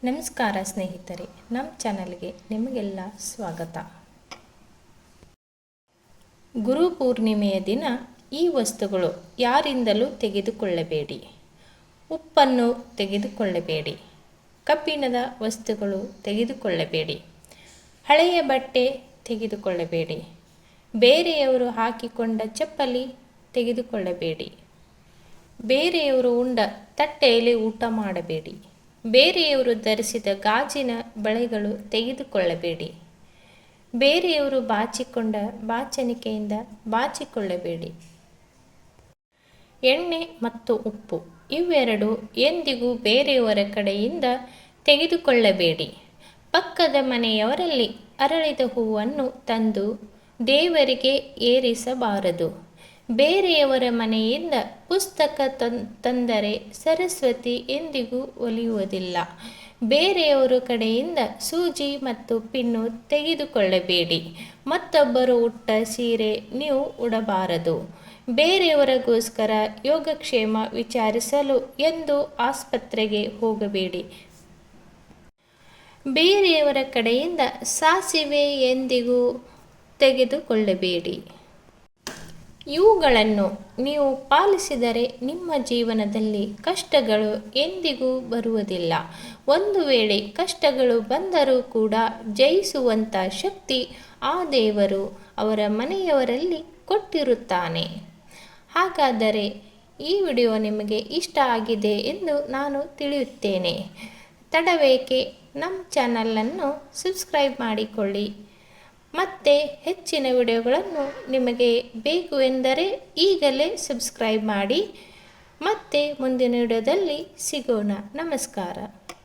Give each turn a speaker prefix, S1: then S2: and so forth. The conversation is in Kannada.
S1: ನಮಸ್ಕಾರ ಸ್ನೇಹಿತರೆ, ನಮ್ಮ ಚಾನಲ್ಗೆ ನಿಮಗೆಲ್ಲ ಸ್ವಾಗತ. ಗುರು ಪೂರ್ಣಿಮೆಯ ದಿನ ಈ ವಸ್ತುಗಳು ಯಾರಿಂದಲೂ ತೆಗೆದುಕೊಳ್ಳಬೇಡಿ. ಉಪ್ಪನ್ನು ತೆಗೆದುಕೊಳ್ಳಬೇಡಿ. ಕಬ್ಬಿಣದ ವಸ್ತುಗಳು ತೆಗೆದುಕೊಳ್ಳಬೇಡಿ. ಹಳೆಯ ಬಟ್ಟೆ ತೆಗೆದುಕೊಳ್ಳಬೇಡಿ. ಬೇರೆಯವರು ಹಾಕಿಕೊಂಡ ಚಪ್ಪಲಿ ತೆಗೆದುಕೊಳ್ಳಬೇಡಿ. ಬೇರೆಯವರು ಉಂಡ ತಟ್ಟೆಯಲ್ಲಿ ಊಟ ಮಾಡಬೇಡಿ. ಬೇರೆಯವರು ಧರಿಸಿದ ಗಾಜಿನ ಬಳೆಗಳು ತೆಗೆದುಕೊಳ್ಳಬೇಡಿ. ಬೇರೆಯವರು ಬಾಚಿಕೊಂಡ ಬಾಚಣಿಕೆಯಿಂದ ಬಾಚಿಕೊಳ್ಳಬೇಡಿ. ಎಣ್ಣೆ ಮತ್ತು ಉಪ್ಪು ಇವೆರಡು ಎಂದಿಗೂ ಬೇರೆಯವರ ಕಡೆಯಿಂದ ತೆಗೆದುಕೊಳ್ಳಬೇಡಿ. ಪಕ್ಕದ ಮನೆಯವರಲ್ಲಿ ಅರಳಿದ ಹೂವನ್ನು ತಂದು ದೇವರಿಗೆ ಏರಿಸಬಾರದು. ಬೇರೆಯವರ ಮನೆಯಿಂದ ಪುಸ್ತಕ ತಂದರೆ ಸರಸ್ವತಿ ಎಂದಿಗೂ ಒಲಿಯುವುದಿಲ್ಲ. ಬೇರೆಯವರ ಕಡೆಯಿಂದ ಸೂಜಿ ಮತ್ತು ಪಿನ್ನು ತೆಗೆದುಕೊಳ್ಳಬೇಡಿ. ಮತ್ತೊಬ್ಬರು ಉಟ್ಟ ಸೀರೆ ನೀವು ಉಡಬಾರದು. ಬೇರೆಯವರಿಗೋಸ್ಕರ ಯೋಗಕ್ಷೇಮ ವಿಚಾರಿಸಲು ಎಂದು ಆಸ್ಪತ್ರೆಗೆ ಹೋಗಬೇಡಿ. ಬೇರೆಯವರ ಕಡೆಯಿಂದ ಸಾಸಿವೆ ಎಂದಿಗೂ ತೆಗೆದುಕೊಳ್ಳಬೇಡಿ. ಇವುಗಳನ್ನು ನೀವು ಪಾಲಿಸಿದರೆ ನಿಮ್ಮ ಜೀವನದಲ್ಲಿ ಕಷ್ಟಗಳು ಎಂದಿಗೂ ಬರುವುದಿಲ್ಲ. ಒಂದು ವೇಳೆ ಕಷ್ಟಗಳು ಬಂದರೂ ಕೂಡ ಜಯಿಸುವಂಥ ಶಕ್ತಿ ಆ ದೇವರು ಅವರ ಮನೆಯವರಲ್ಲಿ ಕೊಟ್ಟಿರುತ್ತಾನೆ. ಹಾಗಾದರೆ ಈ ವಿಡಿಯೋ ನಿಮಗೆ ಇಷ್ಟ ಆಗಿದೆ ಎಂದು ನಾನು ತಿಳಿಯುತ್ತೇನೆ. ತಡವೇಕೆ, ನಮ್ಮ ಚಾನಲನ್ನು ಸಬ್ಸ್ಕ್ರೈಬ್ ಮಾಡಿಕೊಳ್ಳಿ. ಮತ್ತೆ ಹೆಚ್ಚಿನ ವಿಡಿಯೋಗಳನ್ನು ನಿಮಗೆ ಬೇಕು ಎಂದರೆ ಈಗಲೇ ಸಬ್ಸ್ಕ್ರೈಬ್ ಮಾಡಿ. ಮತ್ತೆ ಮುಂದಿನ ವಿಡಿಯೋದಲ್ಲಿ ಸಿಗೋಣ. ನಮಸ್ಕಾರ.